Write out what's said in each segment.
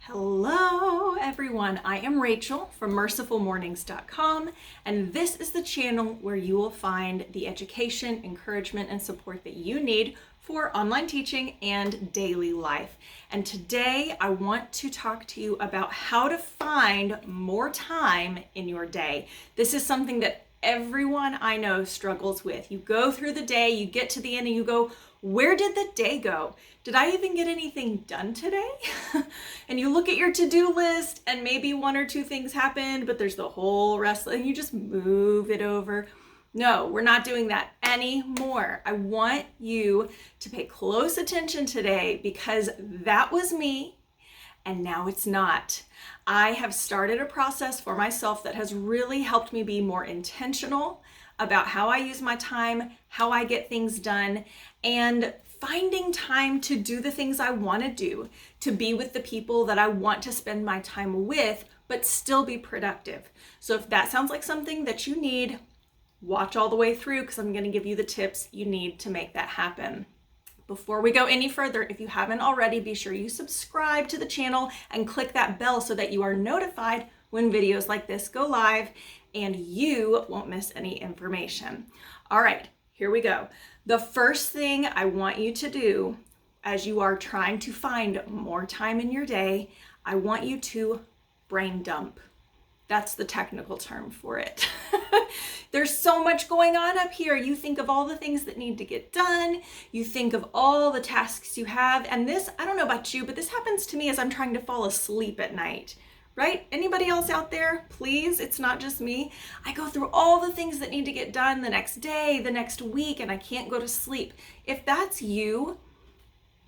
Hello everyone, I am Rachel from mercifulmornings.com, and this is the channel where you will find the education, encouragement, and support that you need for online teaching and daily life. And today I want to talk to you about how to find more time in your day. This is something that everyone I know struggles with. You go through the day, you get to the end and you go, where did the day go? Did I even get anything done today? And you look at your to-do list and maybe one or two things happened, but there's the whole rest and you just move it over. No, we're not doing that anymore. I want you to pay close attention today because that was me and now it's not. I have started a process for myself that has really helped me be more intentional about how I use my time, how I get things done, and finding time to do the things I want to do, to be with the people that I want to spend my time with, but still be productive. So if that sounds like something that you need, watch all the way through because I'm going to give you the tips you need to make that happen. Before we go any further, if you haven't already, be sure you subscribe to the channel and click that bell so that you are notified when videos like this go live and you won't miss any information. All right, here we go. The first thing I want you to do as you are trying to find more time in your day, I want you to brain dump. That's the technical term for it. There's so much going on up here. You think of all the things that need to get done. You think of all the tasks you have. And this, I don't know about you, but this happens to me as I'm trying to fall asleep at night. Right? Anybody else out there? Please, it's not just me. I go through all the things that need to get done the next day, the next week, and I can't go to sleep. If that's you,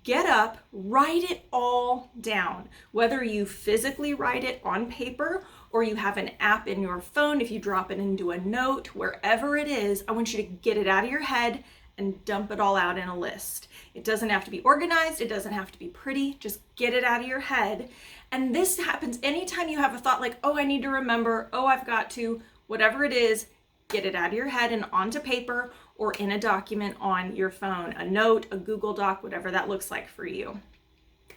get up, write it all down. Whether you physically write it on paper or you have an app in your phone, if you drop it into a note, wherever it is, I want you to get it out of your head and dump it all out in a list. It doesn't have to be organized. It doesn't have to be pretty. Just get it out of your head. And this happens anytime you have a thought like, oh, I need to remember, oh, I've got to, whatever it is, get it out of your head and onto paper or in a document on your phone, a note, a Google Doc, whatever that looks like for you.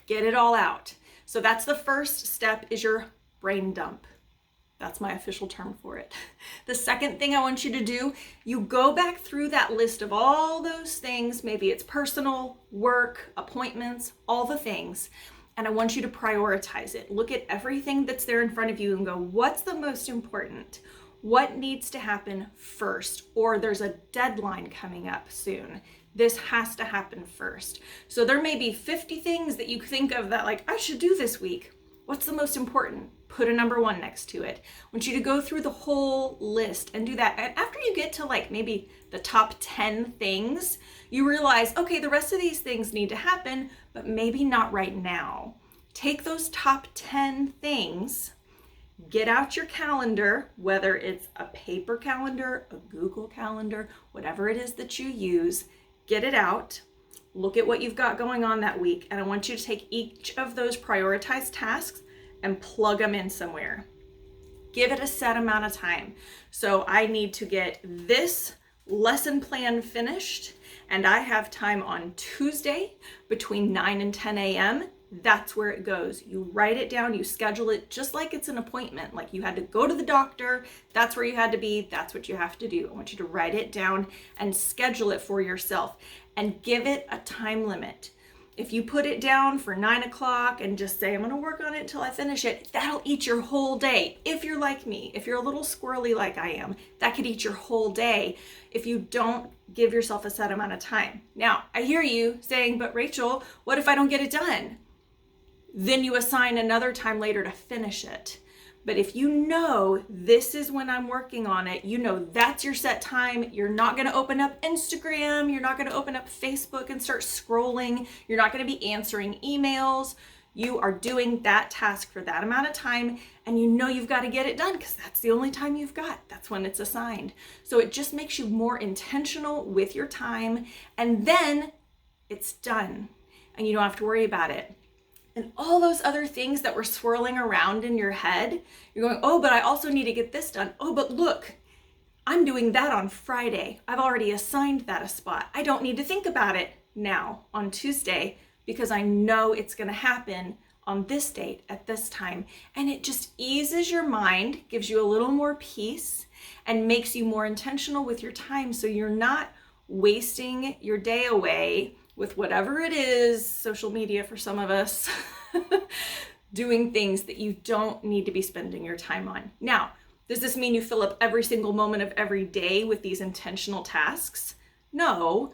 Get it all out. So that's the first step is your brain dump. That's my official term for it. The second thing I want you to do, you go back through that list of all those things. Maybe it's personal, work, appointments, all the things. And I want you to prioritize it. Look at everything that's there in front of you and go, what's the most important? What needs to happen first? Or there's a deadline coming up soon. This has to happen first. So there may be 50 things that you think of that like, I should do this week. What's the most important? Put a number one next to it. I want you to go through the whole list and do that. And after you get to like maybe the top 10 things, you realize, okay, the rest of these things need to happen, but maybe not right now. Take those top 10 things, get out your calendar, whether it's a paper calendar, a Google calendar, whatever it is that you use, get it out. Look at what you've got going on that week. And I want you to take each of those prioritized tasks and plug them in somewhere. Give it a set amount of time. So I need to get this lesson plan finished and I have time on Tuesday between 9 and 10 a.m. That's where it goes. You write it down, you schedule it just like it's an appointment. Like you had to go to the doctor, that's where you had to be, that's what you have to do. I want you to write it down and schedule it for yourself and give it a time limit. If you put it down for 9 o'clock and just say, I'm gonna work on it till I finish it, that'll eat your whole day. If you're like me, if you're a little squirrely like I am, that could eat your whole day if you don't give yourself a set amount of time. Now, I hear you saying, but Rachel, what if I don't get it done? Then you assign another time later to finish it. But if you know this is when I'm working on it, you know that's your set time. You're not going to open up Instagram. You're not going to open up Facebook and start scrolling. You're not going to be answering emails. You are doing that task for that amount of time and you know you've got to get it done because that's the only time you've got. That's when it's assigned. So it just makes you more intentional with your time and then it's done and you don't have to worry about it. And all those other things that were swirling around in your head, you're going, oh, but I also need to get this done. Oh, but look, I'm doing that on Friday. I've already assigned that a spot. I don't need to think about it now on Tuesday because I know it's going to happen on this date at this time. And it just eases your mind, gives you a little more peace, and makes you more intentional with your time, so you're not wasting your day away with whatever it is, social media for some of us, doing things that you don't need to be spending your time on. Now, does this mean you fill up every single moment of every day with these intentional tasks? No.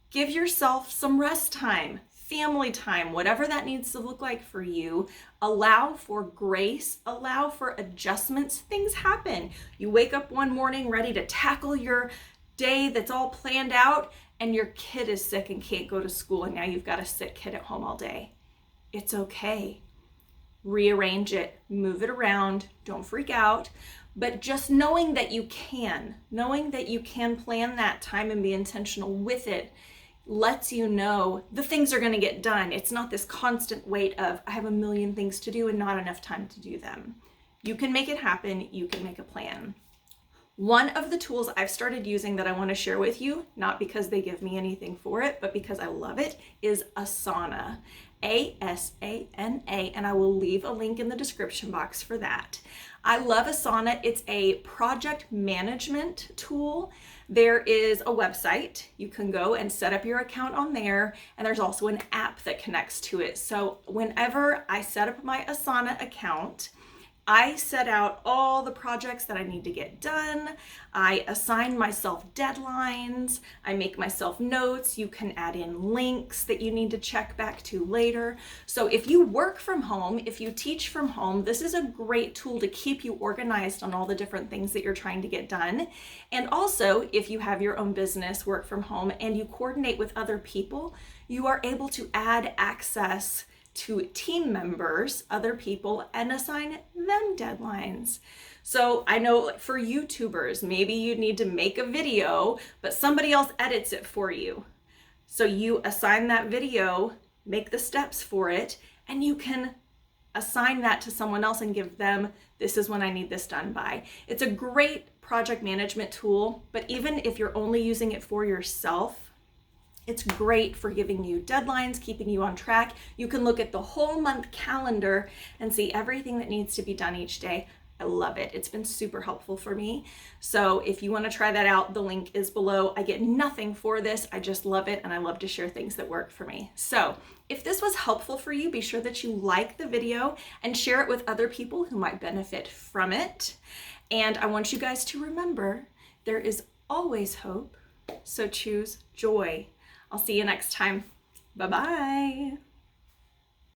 Give yourself some rest time, family time, whatever that needs to look like for you. Allow for grace, allow for adjustments. Things happen. You wake up one morning ready to tackle your day that's all planned out, and your kid is sick and can't go to school, and now you've got a sick kid at home all day. It's okay. Rearrange it, move it around, don't freak out. But just knowing that you can plan that time and be intentional with it, lets you know the things are going to get done. It's not this constant weight of, I have a million things to do and not enough time to do them. You can make it happen. You can make a plan. One of the tools I've started using that I want to share with you, not because they give me anything for it, but because I love it, is Asana. Asana, and I will leave a link in the description box for that. I love Asana. It's a project management tool. There is a website. You can go and set up your account on there, and there's also an app that connects to it. So whenever I set up my Asana account, I set out all the projects that I need to get done. I assign myself deadlines. I make myself notes. You can add in links that you need to check back to later. So if you work from home, if you teach from home, this is a great tool to keep you organized on all the different things that you're trying to get done. And also, if you have your own business, work from home, and you coordinate with other people, you are able to add access to team members, other people, and assign them deadlines. So I know for YouTubers, maybe you need to make a video, but somebody else edits it for you. So you assign that video, make the steps for it, and you can assign that to someone else and give them, this is when I need this done by. It's a great project management tool, but even if you're only using it for yourself, it's great for giving you deadlines, keeping you on track. You can look at the whole month calendar and see everything that needs to be done each day. I love it. It's been super helpful for me. So if you want to try that out, the link is below. I get nothing for this. I just love it, and I love to share things that work for me. So if this was helpful for you, be sure that you like the video and share it with other people who might benefit from it. And I want you guys to remember, there is always hope, so choose joy. I'll see you next time. Bye-bye.